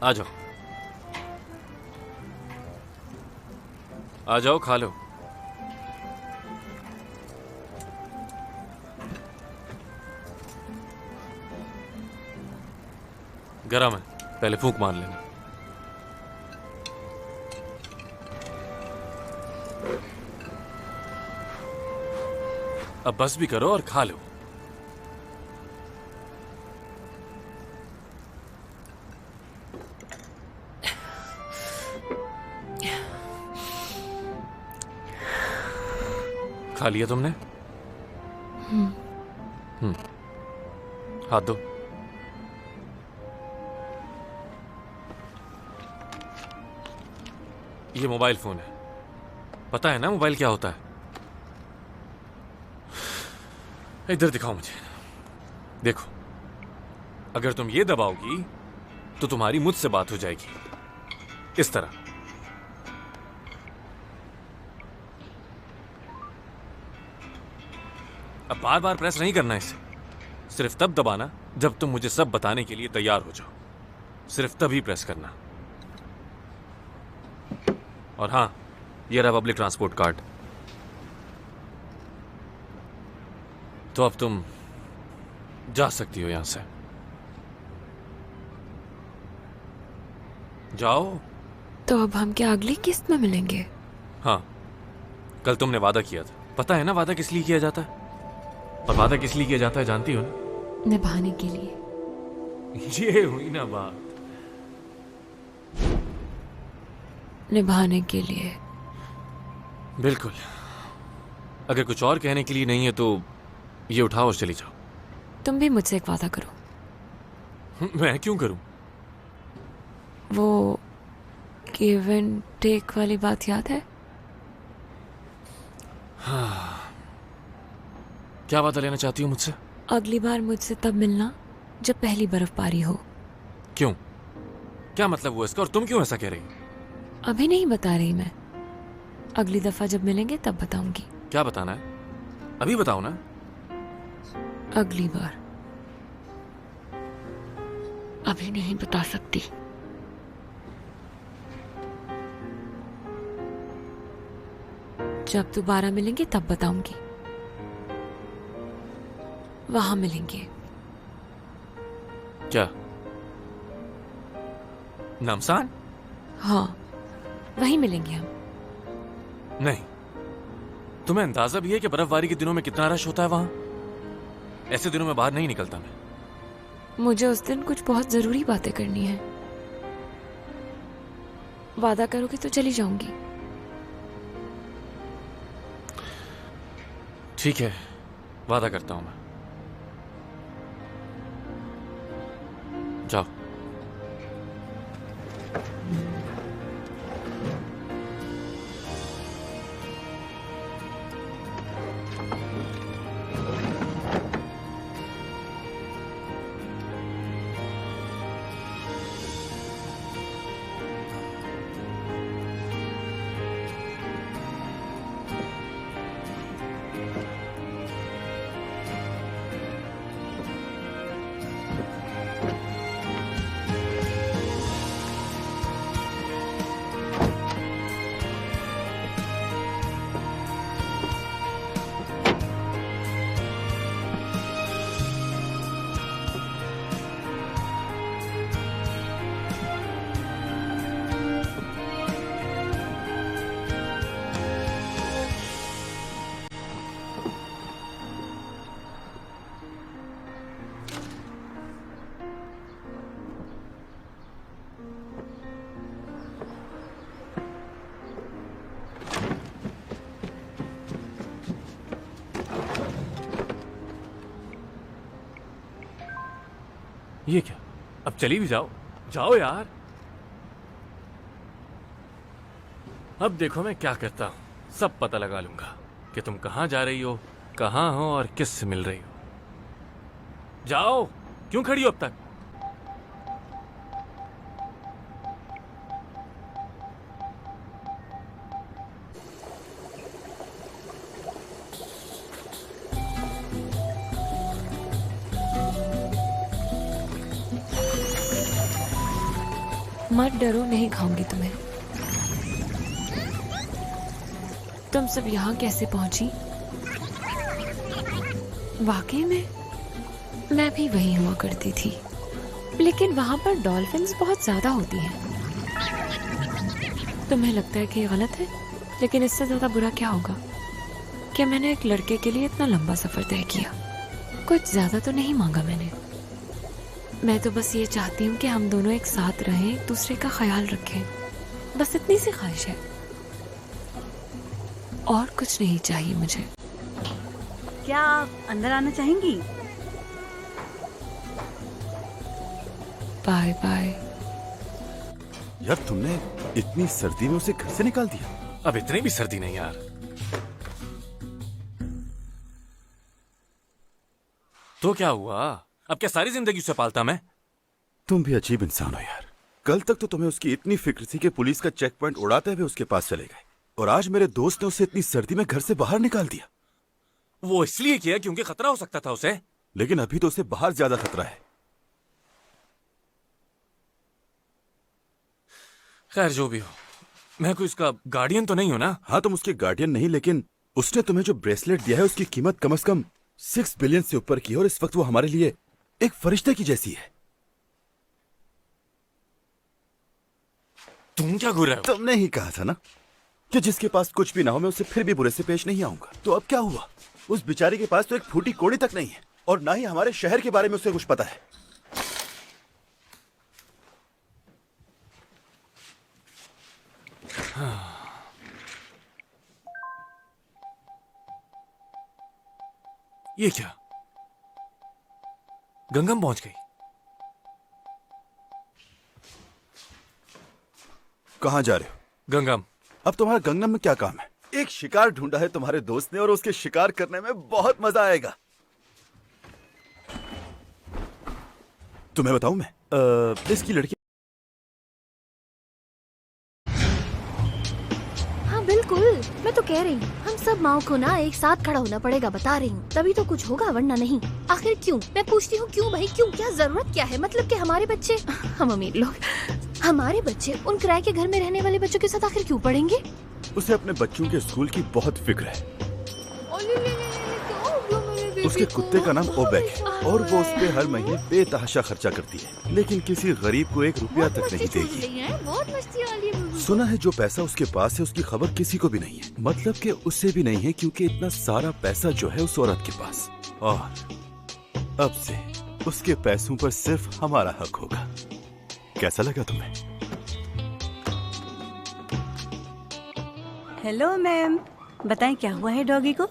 आ जाओ, आ जाओ, खा लो। गरम है, पहले फूंक मार लेना। अब बस भी करो और खा लो। खा लिया तुमने? हाथ दो। ये मोबाइल फोन है, पता है ना मोबाइल क्या होता है? इधर दिखाओ मुझे। देखो, अगर तुम ये दबाओगी तो तुम्हारी मुझसे बात हो जाएगी, इस तरह। अब बार बार प्रेस नहीं करना इसे, सिर्फ तब दबाना जब तुम मुझे सब बताने के लिए तैयार हो जाओ, सिर्फ तभी प्रेस करना। और हाँ, ये रहा पब्लिक ट्रांसपोर्ट कार्ड। तो अब तुम जा सकती हो यहां से, जाओ। तो अब हम क्या अगली किस्त में मिलेंगे? हाँ, कल तुमने वादा किया था, पता है ना वादा किस लिए किया जाता है? और वादा किस लिए किया जाता है जानती हो ना? निभाने के लिए। ये हुई ना बात। निभाने के लिए। बिल्कुल। अगर कुछ और कहने के लिए नहीं है तो ये उठाओ और चली जाओ। तुम भी मुझसे एक वादा करो। मैं क्यों करूं? वो गिव एंड टेक वाली बात याद है? हाँ। क्या वादा लेना चाहती हो मुझसे? अगली बार मुझसे तब मिलना जब पहली बर्फबारी हो। क्यों? क्या मतलब हुआ इसका, और तुम क्यों ऐसा कह रही? अभी नहीं बता रही मैं, अगली दफा जब मिलेंगे तब बताऊंगी। क्या बताना है? अभी बताओ ना। अगली बार। अभी नहीं बता सकती। जब दोबारा मिलेंगे तब बताऊंगी। वहां मिलेंगे। क्या नामसान? हाँ, वहीं मिलेंगे हम। नहीं, तुम्हें अंदाजा भी है कि बर्फबारी के दिनों में कितना रश होता है वहां? ऐसे दिनों में बाहर नहीं निकलता मैं। मुझे उस दिन कुछ बहुत जरूरी बातें करनी है। वादा करोगे तो चली जाऊंगी। ठीक है, वादा करता हूं मैं। जाओ। ये क्या? अब चली भी जाओ, जाओ यार। अब देखो मैं क्या करता हूं, सब पता लगा लूंगा कि तुम कहां जा रही हो, कहां हो और किससे मिल रही हो। जाओ, क्यों खड़ी हो अब तक? मत डरो, नहीं खाऊंगी तुम्हें। तुम सब यहाँ कैसे पहुंची? वाकई में मैं भी वही हुआ करती थी, लेकिन वहां पर डॉल्फिन्स बहुत ज्यादा होती हैं। तुम्हें लगता है कि ये गलत है, लेकिन इससे ज्यादा बुरा क्या होगा कि मैंने एक लड़के के लिए इतना लंबा सफर तय किया। कुछ ज्यादा तो नहीं मांगा मैंने। मैं तो बस ये चाहती हूँ कि हम दोनों एक साथ रहें, एक दूसरे का ख्याल रखें। बस इतनी सी ख्वाहिश है, और कुछ नहीं चाहिए मुझे। क्या आप अंदर आना चाहेंगी? Bye bye. यार तुमने इतनी सर्दी में उसे घर से निकाल दिया? अब इतनी भी सर्दी नहीं यार। तो क्या हुआ? अब क्या सारी जिंदगी उसे पालता मैं? तुम भी अजीब इंसान हो यार। कल तक तो तुम्हें उसकी इतनी फिक्र थी कि पुलिस का चेक पॉइंट उड़ाते हुए उसके पास चले गए, और आज मेरे दोस्त ने उसे इतनी सर्दी में घर से बाहर निकाल दिया। वो इसलिए किया क्योंकि खतरा हो सकता था उसे। लेकिन अभी तो उसे बाहर ज्यादा खतरा है। खैर जो भी हो, मैं कोई उसका गार्डियन तो नहीं हूं ना? हाँ तुम उसके गार्डियन नहीं, लेकिन उसने तुम्हें जो ब्रेसलेट दिया है उसकी कीमत कम से कम 6 बिलियन से ऊपर की है, और इस वक्त वो हमारे लिए एक फरिश्ते की जैसी है। तुम क्या घूर रहे हो? तुमने ही कहा था ना कि जिसके पास कुछ भी ना हो मैं उससे फिर भी बुरे से पेश नहीं आऊंगा। तो अब क्या हुआ? उस बेचारी के पास तो एक फूटी कोड़ी तक नहीं है, और ना ही हमारे शहर के बारे में उसे कुछ पता है। ये क्या? गंगम पहुंच गई। कहाँ जा रहे हो? गंगम। अब तुम्हारा गंगनम में क्या काम है? एक शिकार ढूंढा है तुम्हारे दोस्त ने, और उसके शिकार करने में बहुत मजा आएगा। तुम्हें बताऊं मैं, इसकी लड़की। हाँ बिल्कुल, मैं तो कह रही हूँ हम सब माओ को ना एक साथ खड़ा होना पड़ेगा, बता रही हूँ। तभी तो कुछ होगा, वरना नहीं। आखिर क्यों? मैं पूछती हूँ क्यों भाई, क्यों? क्या जरूरत क्या है? मतलब कि हमारे बच्चे, हम अमीर लोग, हमारे बच्चे उन किराए के घर में रहने वाले बच्चों के साथ आखिर क्यों पढ़ेंगे? उसे अपने बच्चों के स्कूल की बहुत फिक्र है। उसके कुत्ते का नाम ओबेक है, और वो उस पे हर महीने बेतहाशा खर्चा करती है, लेकिन किसी गरीब को 1 रुपया तक नहीं देगी। बहुत मस्ती वाली है। सुना है जो पैसा उसके पास है उसकी खबर किसी को भी नहीं है। मतलब कि उससे भी नहीं है, क्योंकि इतना सारा पैसा जो है उस औरत के पास, और अब से उसके पैसों पर सिर्फ हमारा हक होगा। कैसा लगा तुम्हें? हेलो मैम, बताएं क्या हुआ है डॉगी को?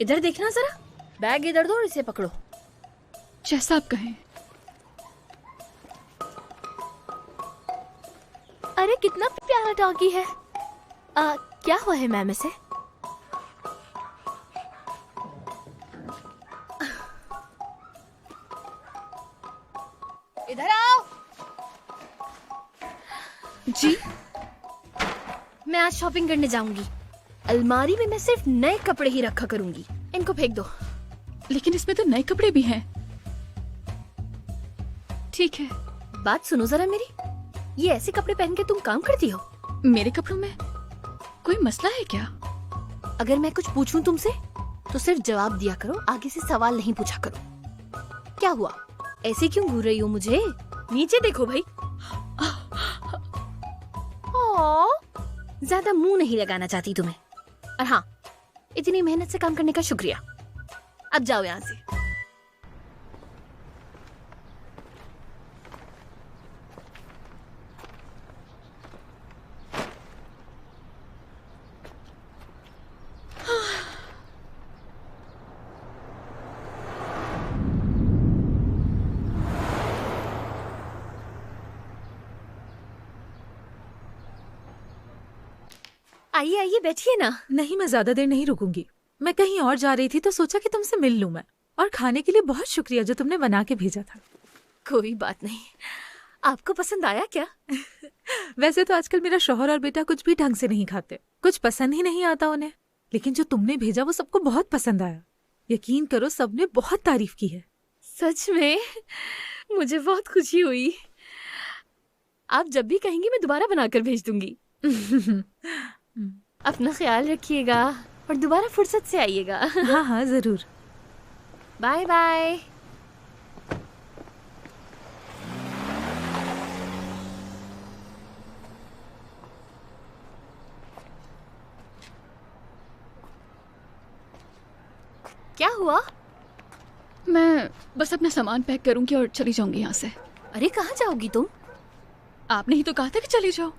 इधर देखना जरा, बैग इधर दो और इसे पकड़ो। जैसा आप कहें। अरे कितना प्यारा डॉगी है। क्या हुआ है मैम इसे? इधर आओ। जी? मैं आज शॉपिंग करने जाऊंगी। अलमारी में मैं सिर्फ नए कपड़े ही रखा करूंगी। इनको फेंक दो। लेकिन इसमें तो नए कपड़े भी हैं। ठीक है। बात सुनो जरा मेरी, ये ऐसे कपड़े पहन के तुम काम करती हो? मेरे कपड़ों में कोई मसला है क्या? अगर मैं कुछ पूछूं तुमसे तो सिर्फ जवाब दिया करो, आगे से सवाल नहीं पूछा करो। क्या हुआ? ऐसे क्यों घूर रही हो मुझे? नीचे देखो भाई। ज्यादा मुंह नहीं लगाना चाहती तुम्हें। और हाँ, इतनी मेहनत से काम करने का शुक्रिया। अब जाओ यहाँ से। आइए आइए बैठिए ना। नहीं, मैं ज्यादा देर नहीं रुकूंगी। मैं कहीं और जा रही थी तो सोचा कि तुमसे मिल लूं मैं। और खाने के लिए बहुत शुक्रिया जो तुमने बना के भेजा था। कोई बात नहीं। आपको पसंद आया क्या? वैसे तो आजकल मेरा शौहर और बेटा कुछ भी ढंग से नहीं खाते, कुछ पसंद ही नहीं आता उन्हें, लेकिन जो तुमने भेजा वो सबको बहुत पसंद आया। यकीन करो सबने बहुत तारीफ की है। सच में मुझे बहुत खुशी हुई। आप जब भी कहेंगी मैं दोबारा बनाकर भेज दूंगी। अपना ख्याल रखिएगा और दोबारा फुर्सत से आइएगा। हाँ हाँ जरूर। Bye bye. क्या हुआ? मैं बस अपना सामान पैक करूंगी और चली जाऊंगी यहाँ से। अरे कहाँ जाओगी तुम? आपने ही तो कहा था कि चली जाओ।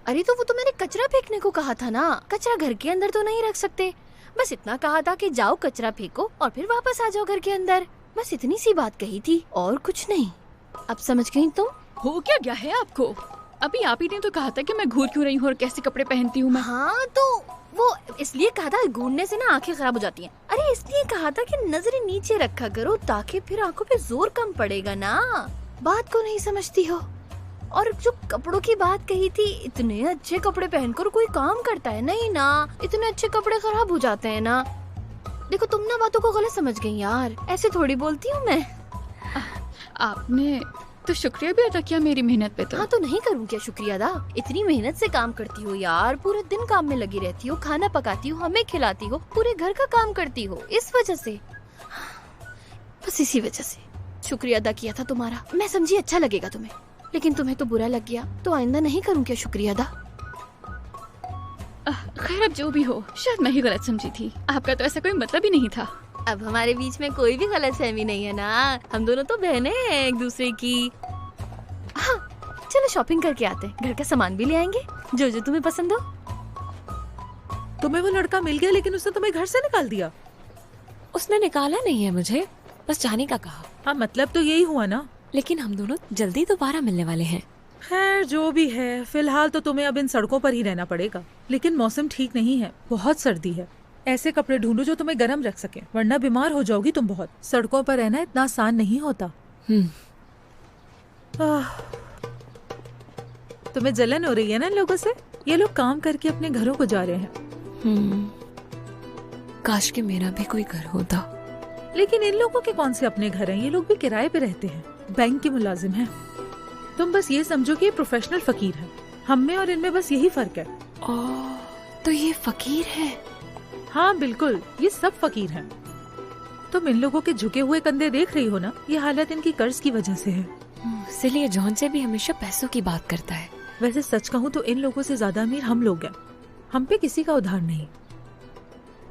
अरे तो वो तो मैंने कचरा फेंकने को कहा था ना। कचरा घर के अंदर तो नहीं रख सकते। बस इतना कहा था कि जाओ कचरा फेंको और फिर वापस आ जाओ घर के अंदर। बस इतनी सी बात कही थी और कुछ नहीं। अब समझ गई तुम? हो क्या गया है आपको? अभी आप ही ने तो कहा था कि मैं घूर क्यों रही हूँ और कैसे कपड़े पहनती हूँ मैं। हाँ तो वो इसलिए कहा था घूरने से ना आंखें खराब हो जाती हैं। अरे इसलिए कहा था कि नजरें नीचे रखा करो ताकि फिर आंखों पे जोर कम पड़ेगा ना। बात को नहीं समझती हो। और जो कपड़ों की बात कही थी, इतने अच्छे कपड़े पहनकर कोई काम करता है? नहीं ना, इतने अच्छे कपड़े खराब हो जाते हैं ना। देखो तुम ना बातों को गलत समझ गई यार, ऐसे थोड़ी बोलती हूँ मैं। आपने तो शुक्रिया भी अदा किया मेरी मेहनत पे। तो हाँ तो नहीं करूँ क्या शुक्रिया अदा? इतनी मेहनत से काम करती हो यार, पूरे दिन काम में लगी रहती हो, खाना पकाती हो, हमें खिलाती हो, पूरे घर का काम करती हो। इस वजह से, बस इसी वजह से शुक्रिया अदा किया था तुम्हारा। मैं समझी अच्छा लगेगा तुम्हें, लेकिन तुम्हें तो बुरा लग गया। तो आइंदा नहीं करूँ क्या शुक्रिया अदा? खैर अब जो भी हो, शायद मैं ही गलत समझी थी। आपका तो ऐसा कोई मतलब ही नहीं था। अब हमारे बीच में कोई भी गलतफहमी नहीं है ना। हम दोनों तो बहनें हैं एक दूसरे की। हाँ चलो शॉपिंग करके आते हैं, घर का सामान भी ले आएंगे जो जो तुम्हें पसंद हो। तुम्हें वो लड़का मिल गया लेकिन उसने तुम्हें घर से निकाल दिया। उसने निकाला नहीं है मुझे, बस जाने का कहा। हाँ मतलब तो यही हुआ ना। लेकिन हम दोनों जल्दी दोबारा मिलने वाले हैं। खैर जो भी है, फिलहाल तो तुम्हें अब इन सड़कों पर ही रहना पड़ेगा। लेकिन मौसम ठीक नहीं है, बहुत सर्दी है। ऐसे कपड़े ढूंढो जो तुम्हें गर्म रख सके, वरना बीमार हो जाओगी तुम बहुत। सड़कों पर रहना इतना आसान नहीं होता। तुम्हें जलन हो रही है ना इन लोगों से? ये लोग काम करके अपने घरों को जा रहे हैं। काश कि मेरा भी कोई घर होता। लेकिन इन लोगों के कौन से अपने घर हैं? ये लोग भी किराए पे रहते हैं, बैंक के मुलाजिम हैं। तुम बस ये समझो कि ये प्रोफेशनल फकीर है। हम में और इनमें बस यही फर्क है। तो ये फकीर है? हाँ बिल्कुल, ये सब फकीर हैं। तुम इन लोगों के झुके हुए कंधे देख रही हो ना? ये हालत इनकी कर्ज की वजह से है। इसलिए जॉन से भी हमेशा पैसों की बात करता है। वैसे सच कहूँ तो इन लोगों से ज्यादा अमीर हम लोग हैं। हम पे किसी का उधार नहीं।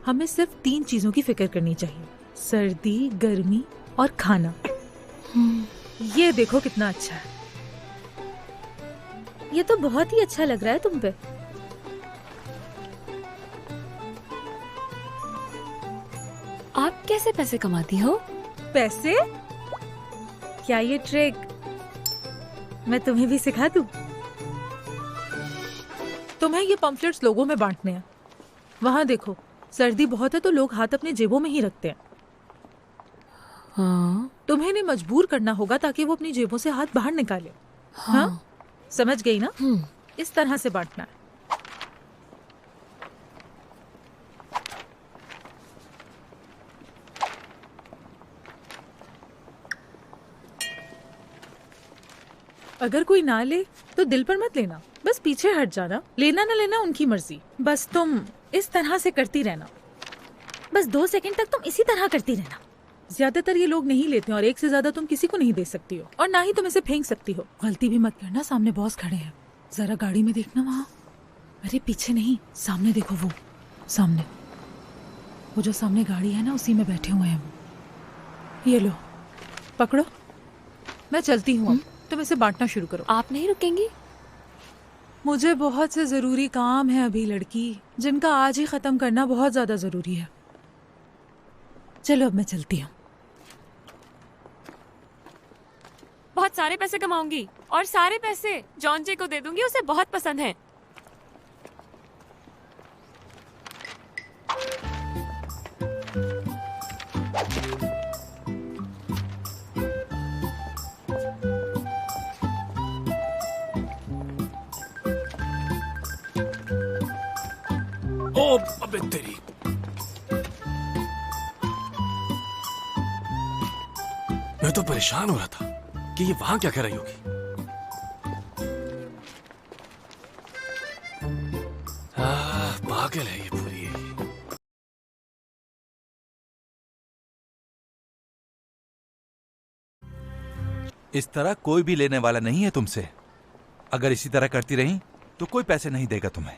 हमें सिर्फ 3 चीजों की फिक्र करनी चाहिए: सर्दी, गर्मी और खाना। ये देखो कितना अच्छा है। ये तो बहुत ही अच्छा लग रहा है तुम पे। आप कैसे पैसे कमाती हो? पैसे? क्या ये ट्रिक मैं तुम्हें भी सिखा दूं? तुम्हें ये पम्फलेट्स लोगों में बांटने हैं। वहाँ देखो, सर्दी बहुत है तो लोग हाथ अपने जेबों में ही रखते हैं। हाँ। तुम्हें इन्हें मजबूर करना होगा ताकि वो अपनी जेबों से हाथ बाहर निकाले। हाँ? समझ गई ना? इस तरह से बांटना है। अगर कोई ना ले तो दिल पर मत लेना, बस पीछे हट जाना। लेना ना लेना उनकी मर्जी। बस तुम इस तरह से करती रहना। बस 2 सेकंड तक तुम इसी तरह करती रहना। ज्यादातर ये लोग नहीं लेते और एक से ज्यादा तुम किसी को नहीं दे सकती हो, और ना ही तुम इसे फेंक सकती हो। गलती भी मत करना, सामने बॉस खड़े हैं। जरा गाड़ी में देखना वहाँ। अरे पीछे नहीं, सामने देखो, वो सामने, वो जो सामने गाड़ी है ना, उसी में बैठे हुए हैं वो। ये लो, पकड़ो। मैं चलती हूँ, तुम इसे बांटना शुरू करो। आप नहीं रुकेंगी? मुझे बहुत से जरूरी काम है अभी लड़की, जिनका आज ही खत्म करना बहुत ज्यादा जरूरी है। चलो अब मैं चलती हूँ। बहुत सारे पैसे कमाऊंगी और सारे पैसे जॉन जे को दे दूंगी, उसे बहुत पसंद है। ओ अबे तेरी। मैं तो परेशान हो रहा था कि ये वहां क्या कर रही होगी। पागल है ये पूरी। इस तरह कोई भी लेने वाला नहीं है तुमसे। अगर इसी तरह करती रही तो कोई पैसे नहीं देगा तुम्हें।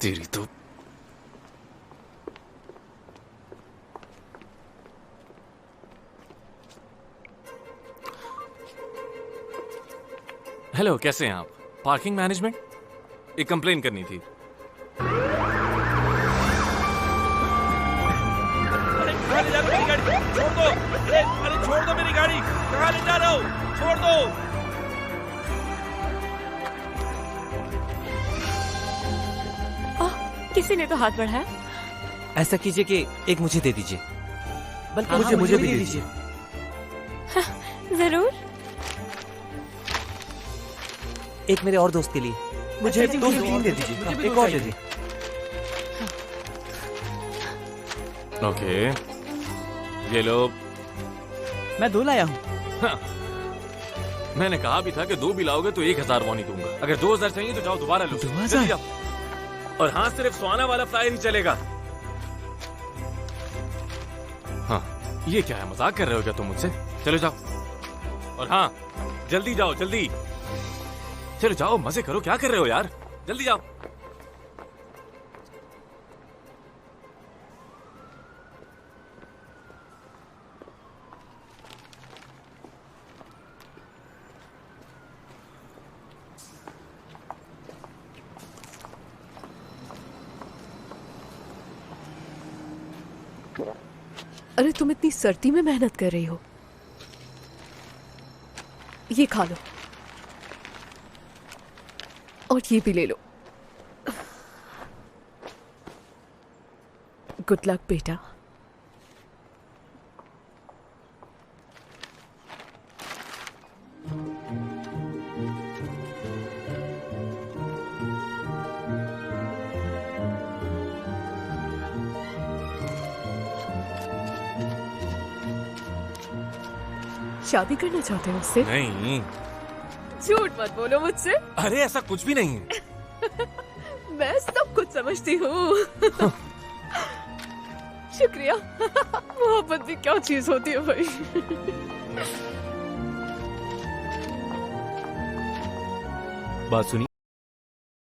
तेरी तो हेलो, कैसे हैं आप? पार्किंग मैनेजमेंट, एक कंप्लेन करनी थी। अरे कहाँ ले जा रहे हो मेरी गाड़ी? छोड़ दो। अरे छोड़ दो मेरी गाड़ी। कहाँ ले जा रहे हो? छोड़ दो। किसी ने तो हाथ बढ़ाया। ऐसा कीजिए कि एक मुझे दे दीजिए। बल्कि मुझे भी दे दीजिए। जरूर। एक मेरे और दोस्त के लिए। मुझे 2 से 3 दे दीजिए। एक और दे दीजिए। ओके, ये लो। मैं 2 लाया हूँ। हाँ। मैंने कहा भी था कि 2 भी लाओगे तो 1000 वॉनी दूंगा। अगर 2000 चाहिए तो जाओ दोबारा लो। 2000? जल्दी जाओ। और हाँ, सिर्फ स्वाना वाला फ्लायर ही चलेगा। हाँ, ये क्या है, मजाक कर रहे हो क्या तुम मुझसे? चलो जाओ। और हाँ, जल्दी जाओ, जल्दी। चलो जाओ, मजे करो। क्या कर रहे हो यार? जल्दी जाओ। अरे तुम इतनी सर्दी में मेहनत कर रही हो, ये खा लो और ये भी ले लो। गुड लक बेटा। शादी करना चाहते हो उससे? नहीं। झूठ मत बोलो मुझसे। अरे ऐसा कुछ भी नहीं है। मैं सब कुछ समझती हूँ। शुक्रिया। मोहब्बत भी क्या चीज होती है भाई। बात सुनी।